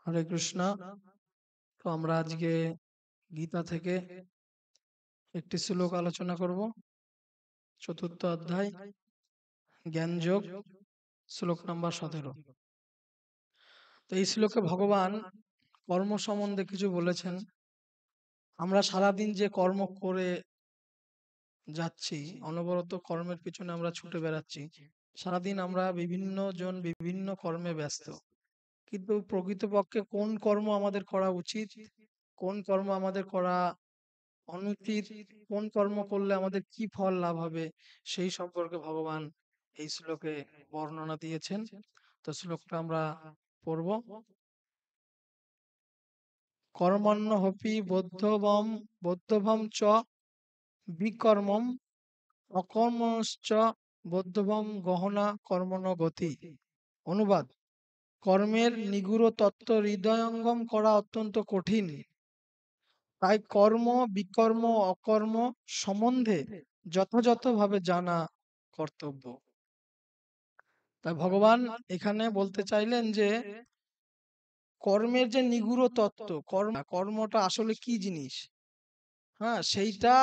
হরে কৃষ্ণ। তো আমরা আজকে গীতা থেকে একটি শ্লোক আলোচনা করব। চতুর্থ অধ্যায় জ্ঞান যোগ, শ্লোক নাম্বার 17। তো এই শ্লোকে ভগবান কর্ম সম্বন্ধে কিছু বলেছেন। আমরা সারাদিন যে কর্ম করে যাচ্ছি, অনবরত কর্মের পিছনে আমরা ছুটে বেড়াচ্ছি, সারাদিন আমরা বিভিন্ন জন বিভিন্ন কর্মে ব্যস্ত, কিন্তু প্রকৃতপক্ষে কোন কর্ম আমাদের করা উচিত, কোন কর্ম আমাদের করা অনুচিত, কোন কর্ম করলে আমাদের কি ফল লাভ হবে, সেই সম্পর্কে ভগবান এই শ্লোকে বর্ণনা দিয়েছেন। তো শ্লোকটা আমরা পড়ব। কর্মণ্য হপি বদ্ধভম চ বিকর্মম অকর্মশ্চ বদ্ধভম গহনা কর্মণ গতি। অনুবাদ: কর্মের নিগূঢ় তত্ত্ব হৃদয়ঙ্গম করা অত্যন্ত কঠিন, তাই কর্ম, বিকর্ম, অকর্ম সম্বন্ধে যথাযথভাবে জানা কর্তব্য। তাই ভগবান এখানে বলতে চাইলেন যে কর্মের যে নিগূঢ় তত্ত্ব, কর্মটা আসলে কি জিনিস, হ্যাঁ, সেইটা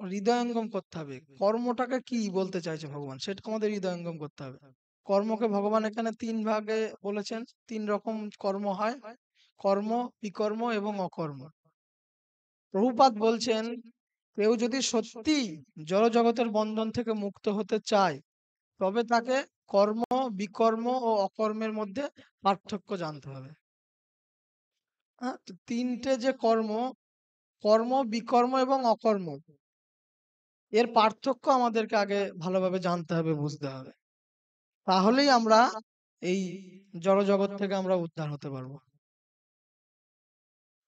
হৃদয়ঙ্গম করতে হবে। কর্মটাকে কি বলতে চাইছে ভগবান, সেটা আমাদের হৃদয়ঙ্গম করতে হবে। কর্মকে ভগবান এখানে তিন ভাগে বলেছেন। তিন রকম কর্ম হয়: কর্ম, বিকর্ম এবং অকর্ম। প্রভুপাদ বলছেন, কেউ যদি সত্যি জড় জগতের বন্ধন থেকে মুক্ত হতে চায়, তবে তাকে কর্ম, বিকর্ম ও অকর্মের মধ্যে পার্থক্য জানতে হবে। হ্যাঁ, তো তিনটে যে কর্ম, কর্ম, বিকর্ম এবং অকর্ম, এর পার্থক্য আমাদেরকে আগে ভালোভাবে জানতে হবে, বুঝতে হবে। তাহলেই আমরা এই জড় জগৎ থেকে আমরা উদ্ধার হতে পারবো।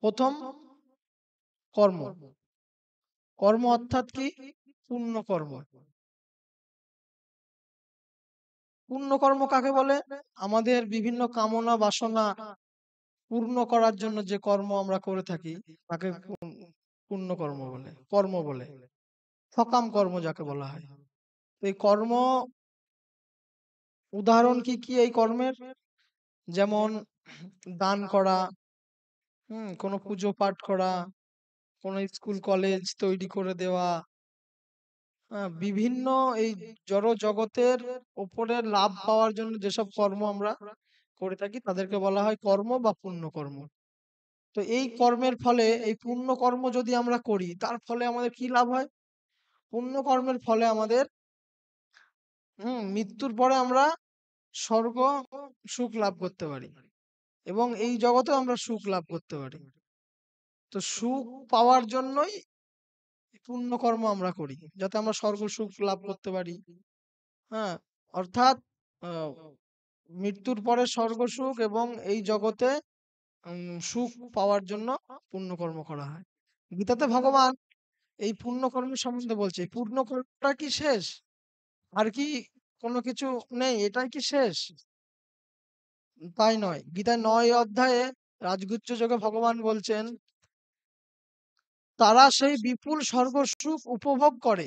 প্রথম, কর্ম। কর্ম অর্থাৎ কি? পুণ্য কর্ম। পুণ্য কর্ম কাকে বলে? আমাদের বিভিন্ন কামনা বাসনা পূর্ণ করার জন্য যে কর্ম আমরা করে থাকি, তাকে পুণ্য কর্ম বলে, কর্ম বলে, সকাম কর্ম যাকে বলা হয়। তো এই কর্ম, উদাহরণ কি কি এই কর্মের? যেমন দান করা, কোনো পুজো পাঠ করা, কোনো স্কুল কলেজ তৈরি করে দেওয়া, বিভিন্ন এই জড় জগতের ওপরে লাভ পাওয়ার জন্য যেসব কর্ম আমরা করে থাকি, তাদেরকে বলা হয় কর্ম বা পুণ্য কর্ম। তো এই কর্মের ফলে, এই পুণ্য কর্ম যদি আমরা করি, তার ফলে আমাদের কি লাভ হয়? পুণ্য কর্মের ফলে আমাদের মৃত্যুর পরে আমরা স্বর্গ সুখ লাভ করতে পারি, এবং এই জগতেও আমরা সুখ লাভ করতে পারি। তো সুখ পাওয়ার জন্যই পুণ্য কর্ম আমরা করি, যাতে আমরা স্বর্গ সুখ লাভ করতে পারি। হ্যাঁ, অর্থাৎ আহ, মৃত্যুর পরে স্বর্গ সুখ এবং এই জগতে সুখ পাওয়ার জন্য পুণ্যকর্ম করা হয়। গীতাতে ভগবান এই পুণ্যকর্ম সম্বন্ধে বলছে। এই পুণ্যকর্মটা কি শেষ? আর কি কোনো কিছু নেই? এটাই কি শেষ? তাই নয়। গীতায় 9 অধ্যায়ে রাজগুচ্ছ যোগে ভগবান বলছেন, তারা সেই বিপুল স্বর্গ সুখ উপভোগ করে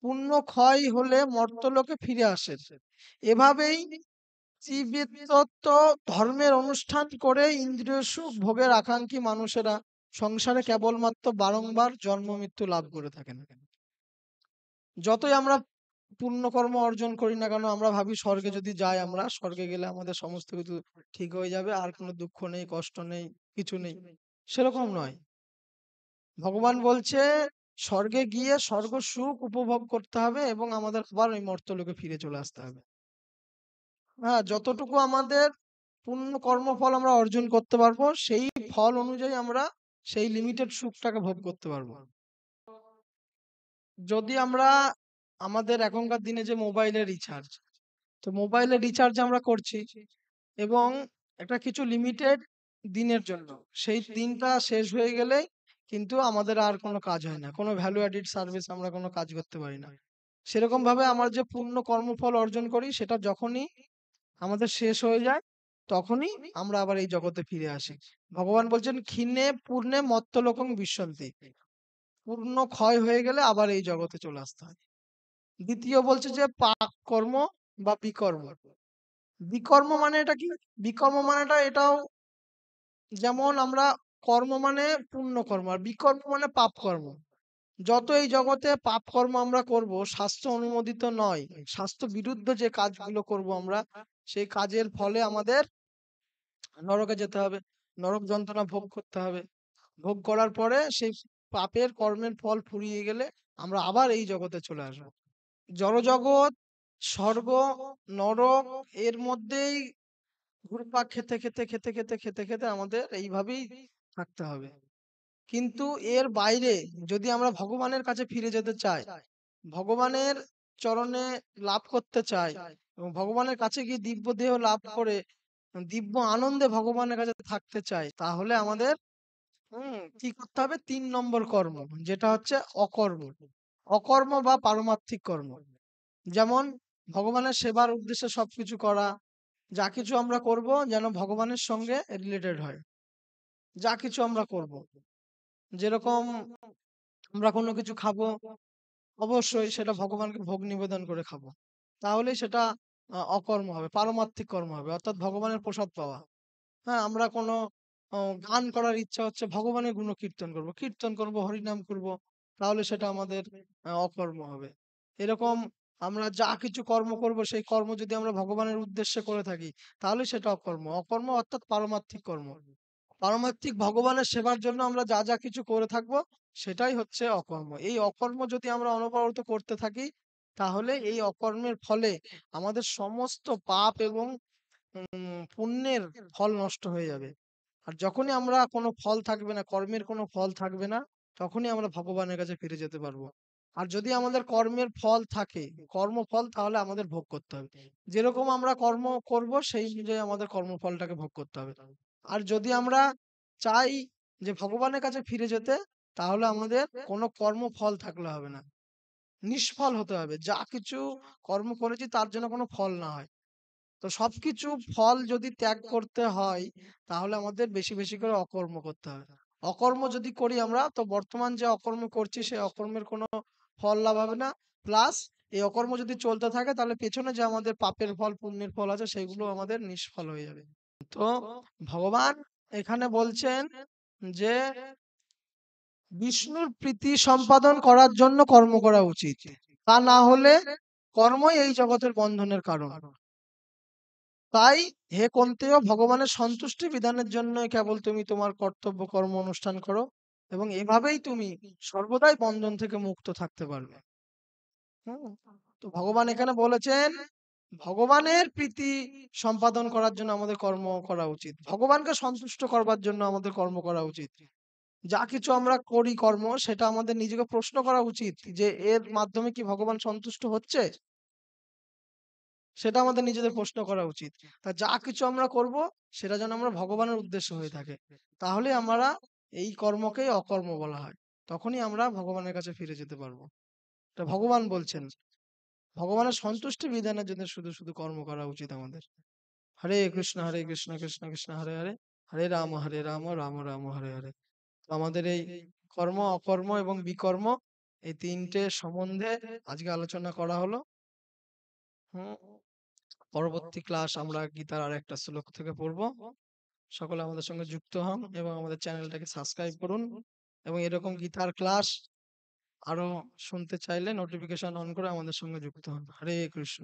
পুণ্য ক্ষয় হলে মর্ত্যলোকে ফিরে আসে। এভাবেই জীবিতত্ব ধর্মের অনুষ্ঠান করে ইন্দ্রিয় সুখ ভোগের আকাঙ্ক্ষী মানুষেরা সংসারে কেবলমাত্র বারংবার জন্ম মৃত্যু লাভ করে থাকেন। যতই আমরা পুণ্যকর্ম অর্জন করি না কেন, আমরা ভাবি স্বর্গে যদি যাই, আমরা স্বর্গে গেলে আমাদের সমস্ত কিছু ঠিক হয়ে যাবে, আর কোনো দুঃখ নেই, কষ্ট নেই, কিছু নেই। সেরকম নয়। ভগবান বলছে, স্বর্গে গিয়ে স্বর্গ সুখ উপভোগ করতে হবে এবং আমাদের আবার ওই মর্ত্যলোকে ফিরে চলে আসতে হবে। হ্যাঁ, যতটুকু আমাদের পুণ্য কর্মফল আমরা অর্জন করতে পারবো, সেই ফল অনুযায়ী আমরা সেই লিমিটেড সুখটাকে ভোগ করতে পারবো। যদি আমরা আমাদের এখনকার দিনে যে মোবাইলের রিচার্জ, তো মোবাইলের রিচার্জ আমরা করছি, এবং একটা কিছু লিমিটেড দিনের জন্য, সেই দিনটা শেষ হয়ে গেলে কিন্তু আমাদের আর কোনো কাজ হয় না, কোনো ভ্যালু অ্যাডিড সার্ভিস আমরা কোনো কাজ করতে পারি না। সেরকম ভাবে আমরা যে পূর্ণ কর্মফল অর্জন করি, সেটা যখনই আমাদের শেষ হয়ে যায়, তখনই আমরা আবার এই জগতে ফিরে আসি। ভগবান বলছেন, ক্ষীণে পূর্ণে মত্তলোকং বিশ্বন্তি। পূর্ণ ক্ষয় হয়ে গেলে আবার এই জগতে চলে আসতে হয়। দ্বিতীয় বলছে যে পাক কর্ম বা বিকর্ম। বিকর্ম মানে এটা কি? বিকর্ম মানেটা এটাও যেমন আমরা কর্ম মানে পুণ্য কর্ম আর বিকর্ম মানে পাপ কর্ম। যত এই জগতে পাপ কর্ম আমরা করব, শাস্ত্র অনুমোদিত নয়, শাস্ত্র বিরুদ্ধ যে কাজগুলো করব আমরা, সেই কাজের ফলে আমাদের নরকে যেতে হবে, নরক যন্ত্রণা ভোগ করতে হবে। ভোগ করার পরে সেই পাপের কর্মের ফল ফুরিয়ে গেলে আমরা আবার এই জগতে চলে আসবো। জড়জগৎ, স্বর্গ, নরক এর মধ্যেই ঘুরপাক খেতে আমাদের এইভাবেই থাকতে হবে। কিন্তু এর বাইরে যদি আমরা ভগবানের কাছে ফিরে যেতে চাই, ভগবানের চরণে লাভ করতে চাই এবং ভগবানের কাছে গিয়ে দিব্য দেহ লাভ করে দিব্য আনন্দে ভগবানের কাছে থাকতে চাই, তাহলে আমাদের কি করতে হবে? ৩ নম্বর কর্ম, যেটা হচ্ছে অকর্ম। অকর্ম বা পারমার্থিক কর্ম। যেমন ভগবানের সেবার উদ্দেশ্যে সবকিছু করা। যা কিছু আমরা করব যেন ভগবানের সঙ্গে রিলেটেড হয়। যা কিছু আমরা করব। যেরকম আমরা কোনো কিছু খাবো, অবশ্যই সেটা ভগবানকে ভোগ নিবেদন করে খাবো। তাহলেই সেটা অকর্ম হবে, পারমার্থিক কর্ম হবে। অর্থাৎ ভগবানের প্রসাদ পাওয়া। হ্যাঁ, আমরা কোনো অ গান করার ইচ্ছা হচ্ছে, ভগবানের গুণকীর্তন করব। কীর্তন করব, হরিনাম করব। তাহলে সেটা আমাদের অকর্ম হবে। এরকম আমরা যা কিছু কর্ম করব, সেই কর্ম যদি আমরা ভগবানের উদ্দেশ্যে করে থাকি, তাহলে সেটা অকর্ম। অকর্ম অর্থাৎ পারমার্থিক কর্ম। পারমার্থিক ভগবানের সেবার জন্য আমরা যা কিছু করে থাকবো, সেটাই হচ্ছে অকর্ম। এই অকর্ম যদি আমরা অনবরত করতে থাকি, তাহলে এই অকর্মের ফলে আমাদের সমস্ত পাপ এবং পুণ্যের ফল নষ্ট হয়ে যাবে। আর যখনই আমরা কোনো ফল থাকবে না, কর্মের কোনো ফল থাকবে না, তখনই আমরা ভগবানের কাছে ফিরে যেতে পারবো। আর যদি আমাদের কর্মের ফল থাকে, কর্মফল, তাহলে আমাদের ভোগ করতে হবে। যেরকম আমরা কর্ম করব সেই অনুযায়ী আমাদের কর্মফলটাকে ভোগ করতে হবে। আর যদি আমরা চাই যে ভগবানের কাছে ফিরে যেতে, তাহলে আমাদের কোনো কর্মফল থাকলে হবে না। নিষ্ফল হতে হবে। যা কিছু কর্ম করেছি তার জন্য কোনো ফল না হয়। তো সবকিছু ফল যদি ত্যাগ করতে হয়, তাহলে আমাদের বেশি করে অকর্ম করতে হবে। অকর্ম যদি করি আমরা, তো বর্তমান যে অকর্ম করছি সেই অকর্মের কোনো ফল লাভ হবে না। প্লাস এই অকর্ম যদি চলতে থাকে, তাহলে পেছনে যে আমাদের পাপের ফল, পুণ্যের ফল আছে, সেগুলো আমাদের নিষ্ফল হয়ে যাবে। তো ভগবান এখানে বলছেন যে বিষ্ণুর প্রীতি সম্পাদন করার জন্য কর্ম করা উচিত। তা না হলে কর্মই এই জগতের বন্ধনের কারণ। তাই হে কন্তেয়, ভগবানের সন্তুষ্টি বিধানের জন্য কেবল তুমি তোমার কর্তব্য কর্ম অনুষ্ঠান করো এবং এভাবেই তুমি সর্বদাই বন্ধন থেকে মুক্ত থাকতে পারবে। হুম। তো ভগবান এখানে বলেছেন ভগবানের প্রীতি সম্পাদন করার জন্য আমাদের কর্ম করা উচিত, ভগবানকে সন্তুষ্ট করবার জন্য আমাদের কর্ম করা উচিত। যা কিছু আমরা করি কর্ম, সেটা আমাদের নিজেকে প্রশ্ন করা উচিত যে এর মাধ্যমে কি ভগবান সন্তুষ্ট হচ্ছে, সেটা আমাদের নিজেদের প্রশ্ন করা উচিত। তা যা কিছু আমরা করব, সেটা যেন আমরা ভগবানের উদ্দেশ্য হয়ে থাকে। তাহলে আমরা এই কর্মকেই অকর্ম বলা হয়। তখনই আমরা ভগবানের কাছে ফিরে যেতে পারবো। এটা ভগবান বলছেন। ভগবানের সন্তুষ্টি বিধানের জন্য শুধু কর্ম করা উচিত আমাদের। হরে কৃষ্ণ কৃষ্ণ কৃষ্ণ হরে হরে, হরে রাম রাম রাম হরে হরে। তো আমাদের এই কর্ম, অকর্ম এবং বিকর্ম, এই ৩ টে সম্বন্ধে আজকে আলোচনা করা হলো। হুম। পরবর্তী ক্লাস আমরা গীতার আরেকটা শ্লোক থেকে পড়বো। সকলে আমাদের সঙ্গে যুক্ত হন এবং আমাদের চ্যানেলটাকে সাবস্ক্রাইব করুন এবং এরকম গীতার ক্লাস আরো শুনতে চাইলে নোটিফিকেশন অন করে আমাদের সঙ্গে যুক্ত হন। হরে কৃষ্ণ।